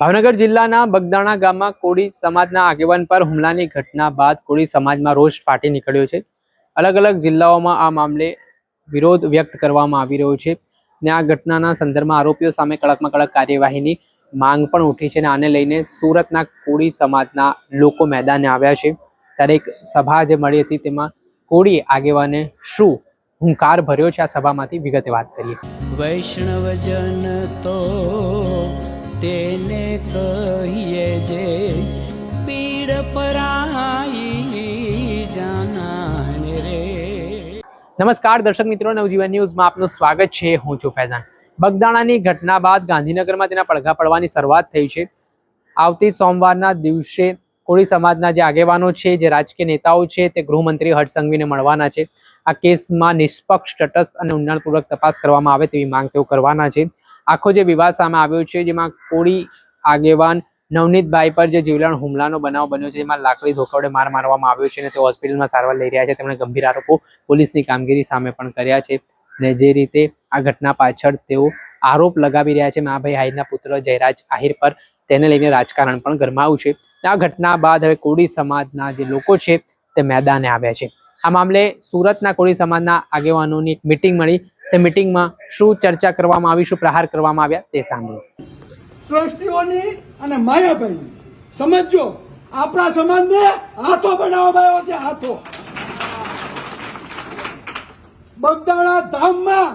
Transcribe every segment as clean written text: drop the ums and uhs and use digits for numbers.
ભાવનગર જિલ્લાના બગદાણા ગામમાં કોળી સમાજના આગેવાન પર હુમલાની ઘટના બાદ કોળી સમાજમાં રોષ ફાટી નીકળ્યો છે। અલગ અલગ જિલ્લાઓમાં આ મામલે વિરોધ વ્યક્ત કરવામાં આવી રહ્યો છે ને આ ઘટનાના સંદર્ભમાં આરોપીઓ સામે કડકમાં કડક કાર્યવાહીની માંગ પણ ઉઠી છે અને આને લઈને સુરતના કોળી સમાજના લોકો મેદાને આવ્યા છે। ત્યારે એક સભા જે મળી હતી તેમાં કોળી આગેવાને શું હુંકાર ભર્યો છે, આ સભામાંથી વિગતે વાત કરીએ। વૈષ્ણવજન તો તેને કહીએ જે પીડ પરાઈ જાનાને રે। નમસ્કાર દર્શક મિત્રો, નવજીવન ન્યૂઝમાં આપનું સ્વાગત છે। હું છું ફૈઝાન। બગદાણાની ઘટના બાદ ગાંધીનગરમાં તેના પડઘા પડવાની શરૂઆત થઈ છે। આવતી સોમવારના દિવસે કોળી સમાજના જે આગેવાનો છે, જે રાજકીય નેતાઓ છે, તે ગૃહમંત્રી હર્ષ સંઘવીને મળવાના છે। આ કેસમાં નિષ્પક્ષ, તટસ્થ અને ઊંડાણપૂર્વક તપાસ કરવામાં આવે તેવી માંગ તેઓ કરવાના છે। આખો જે વિવાદ સામે આવ્યો છે, જેમાં કોળી આગેવાન નવનીતભાઈ પર જે જીવલેણ હુમલાનો બનાવ બન્યો છે, જેમાં લાકડી ધોકાવડે માર મારવામાં આવ્યો છે અને તેઓ હોસ્પિટલમાં સારવાર લઈ રહ્યા છે। તેમણે ગંભીર આરોપો પોલીસની કામગીરી સામે પણ કર્યા છે અને જે રીતે આ ઘટના પાછળ તેઓ આરોપ લગાવી રહ્યા છે મહાભાઈ આહિરના પુત્ર જયરાજ આહિર પર, તેને લઈને રાજકારણ પણ ગરમાયું છે। આ ઘટના બાદ હવે કોળી સમાજના જે લોકો છે તે મેદાને આવ્યા છે। આ મામલે સુરતના કોળી સમાજના આગેવાનોની એક મિટિંગ મળી। તે મિટિંગમાં શું ચર્ચા કરવામાં આવી, શું પ્રહાર કરવામાં આવ્યા તે સાંભળો। ટ્રસ્ટીઓની અને માયાભાઈ સમજો, આપણા સમાજને હાથો બનાવવામાં આવ્યો છે। હાથો બગદાણા ધામમાં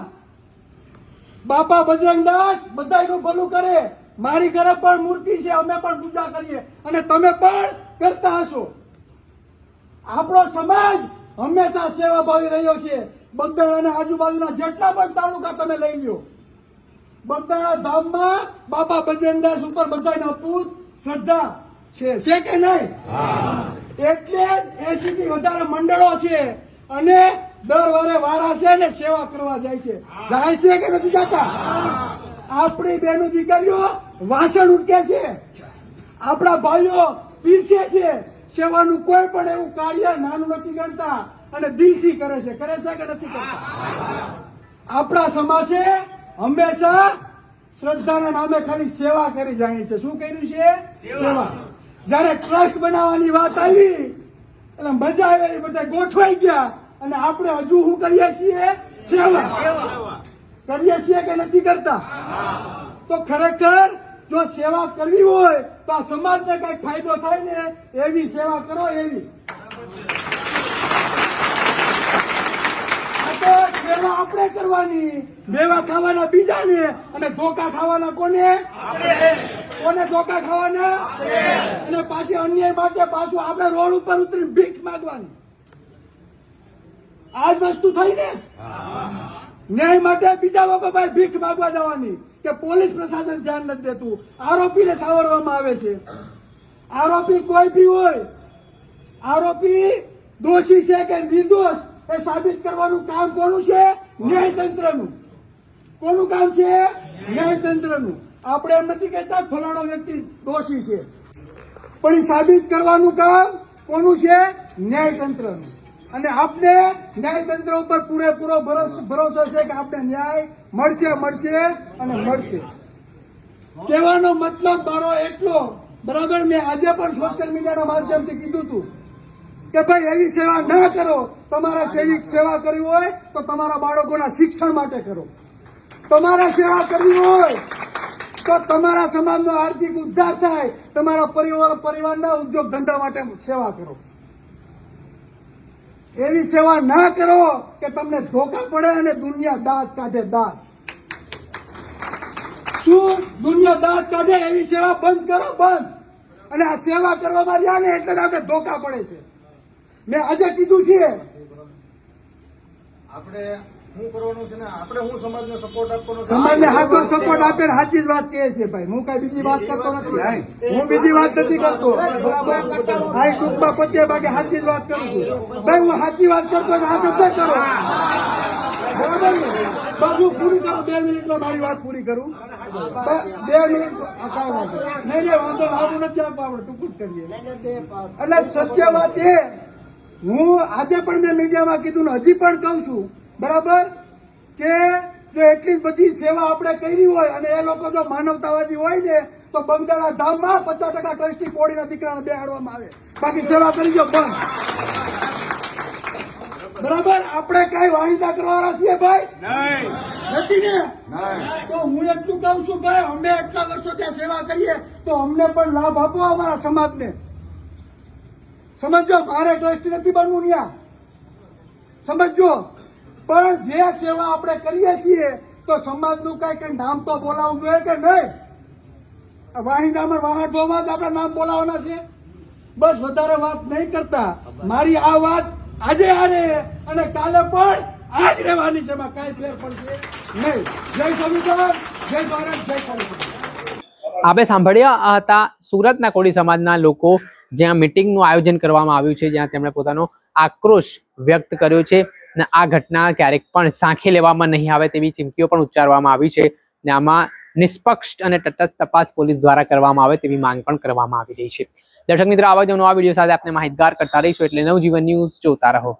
બાપા બજરંગદાસ બધાયનું ભલું કરે। મારી ઘરે પણ મૂર્તિ છે, અમે પણ પૂજા કરીએ અને તમે પણ કરતા હશો। આપણો સમાજ હંમેશા સેવાભાવી રહ્યો છે। બગદાણાના આજુબાજુના જેટલા પણ તાલુકા તમે લઈ લો, બગદાણા ધામમાં બાપા બજરંગદાસ ઉપર બધાયનો અપૂત શ્રદ્ધા છે કે નહીં? એટલે 80 થી વધારે મંડળો છે અને દર વારે વારા છે ને સેવા કરવા જાય છે કે નથી જતા? આપણી બહેનો દીકરીઓ વાસણ ઉટકે છે, આપણા ભાઈઓ પીરસે છે। સેવાનું કોઈ પણ એવું કાર્ય નાનું નથી ગણતા અને દિલથી કરે છે કે નથી કરતા? આપણા સમાજે હંમેશા શ્રદ્ધાના નામે ખાલી સેવા કરી જાય છે। શું કર્યું છે? સેવા। જયારે ટ્રસ્ટ બનાવવાની વાત આવી એટલે મજા આવી, બધા ગોઠવાઈ ગયા અને આપણે હજુ શું કરીએ છીએ? સેવા કરીએ છીએ કે નથી કરતા? તો ખરેખર જો સેવા કરવી હોય તો આ સમાજને કઈ ફાયદો થાય ને એવી સેવા કરો। એવી સેવા આપણે કરવાની, મેવા ખાવાના બીજાને અને ધોકા ખાવાના કોને? કોને ધોકા ખાવાના? અને પાછી અન્યાય માટે પાછું આપણે રોડ ઉપર ઉતરીને ભીખ માંગવાની। આ જ વસ્તુ થઈ ને? ન્યાય માટે બીજા લોકો ભાઈ ભીખ માંગવા જવાની કે પોલીસ પ્રશાસન ધ્યાન નથી દેતું, આરોપીને સાવરવામાં આવે છે। આરોપી કોઈ બી હોય, આરોપી દોષી છે કે નિર્દોષ એ સાબિત કરવાનું કામ કોનું છે? ન્યાયતંત્રનું। કોનું કામ છે? ન્યાયતંત્રનું। આપણે એમ નથી કહેતા ફલાણો વ્યક્તિ દોષી છે, પણ એ સાબિત કરવાનું કામ કોનું છે? ન્યાયતંત્રનું। અને આપને ન્યાયતંત્ર ઉપર પૂરેપૂરો ભરોસો છે કે આપને ન્યાય મળશે અને મળશે। કહેવાનો મતલબ મારો એટલો, બરાબર, મેં આજે પણ સોશિયલ મીડિયાના માધ્યમથી કીધું હતું કે ભાઈ એવી સેવા ના કરો। તમારા સેવિક સેવા કરવી હોય તો તમારા બાળકોના શિક્ષણ માટે કરો। તમારા સેવા કરવી હોય તો તમારા સમાજનો આર્થિક ઉદ્ધાર થાય, તમારા પરિવારના ઉદ્યોગ ધંધા માટે સેવા કરો। એવી સેવા ના કરો કે તમને ધોકા પડે અને દુનિયા દાંત કાઢે। દાંત શું? દુનિયા દાંત કાઢે એવી સેવા બંધ કરો, બંધ। અને આ સેવા કરવામાં રહ્યા ને એટલે જ આપણે ધોકા પડે છે। મેં આજે કીધું છે આપણે શું કરવાનું છે ને આપણે હું સમાજને સપોર્ટ આપવાનો છે। સમાજને સાચો સપોર્ટ આપે, સાચી જ વાત કહે છે ભાઈ। હું કઈ બીજી વાત કરતો નથી, હું બીજી વાત નથી કરતો, બરાબર? આ ટૂંકમાં પતે બાકી સાચી જ વાત કરું છું ભાઈ। હું સાચી વાત કરતો આ શબ્દ કરો, બરાબર ને? બસ હું પૂરી કરું, 2 મિનિટમાં મારી વાત પૂરી કરું। 2 મિનિટ નહીં વાંધો આવું નથી આપવા, આપણે ટૂંકું જ કરીએ। એટલે સત્ય વાત એ, હું આજે પણ મેં મીડિયામાં કીધું ને હજી પણ કહું છું, બરાબર, કે જો એટલી જ બધી સેવા આપણે કરી હોય અને એ લોકો જો માનવતાવાદી હોય ને તો બગદાણા ધામમાં 50% ટ્રસ્ટી પોળીના દીકરાને બેહાડવામાં આવે, બાકી સેવા કરી દો બંધ. બરાબર? આપણે કઈ વાહિંદા કરવાના છીએ ભાઈ? નથી ને? તો હું એટલું કહું છું ભાઈ, અમે એટલા વર્ષો ત્યાં સેવા કરીએ તો અમને પણ લાભ આપો અમારા સમાજને. સમજો, મારે ટ્રસ્ટી નથી બનવું ત્યાં, સમજો. પણ જે સેવા આપણે કરીએ છીએ તો સમાજનું કઈ નામ તો બોલાવવું જોઈએ કે નહીં? વાહિંદામાં વાહન ધોવા જ આપણે નામ બોલાવવાના છે? બસ વધારે વાત નહીં કરતા. મારી આ વાત આજે આને અને કાલે પણ આજ રહેવાની છે, એમાં કાંઈ ફેર પડશે નહીં. જય સ્વામિનારાયણ, જય ભારત, જય કોળી. આપણે સાંભળ્યા હતા સુરતના કોળી સમાજના લોકો, જ્યાં મિટિંગનું આયોજન કરવામાં આવ્યું છે, જ્યાં તેમણે પોતાનો આક્રોશ વ્યક્ત કર્યો છે અને આ ઘટના ક્યારેક પણ સાંખી લેવામાં નહીં આવે તેવી ચીમકીઓ પણ ઉચ્ચારવામાં આવી છે અને આમાં નિષ્પક્ષ અને તટસ્થ તપાસ પોલીસ દ્વારા કરવામાં આવે તેવી માંગ પણ કરવામાં આવી રહી છે. દર્શક મિત્રો, આવા જ નવા વિડીયો સાથે આપણે માહિતગાર કરતા રહીશું, એટલે નવજીવન ન્યૂઝ જોતા રહો.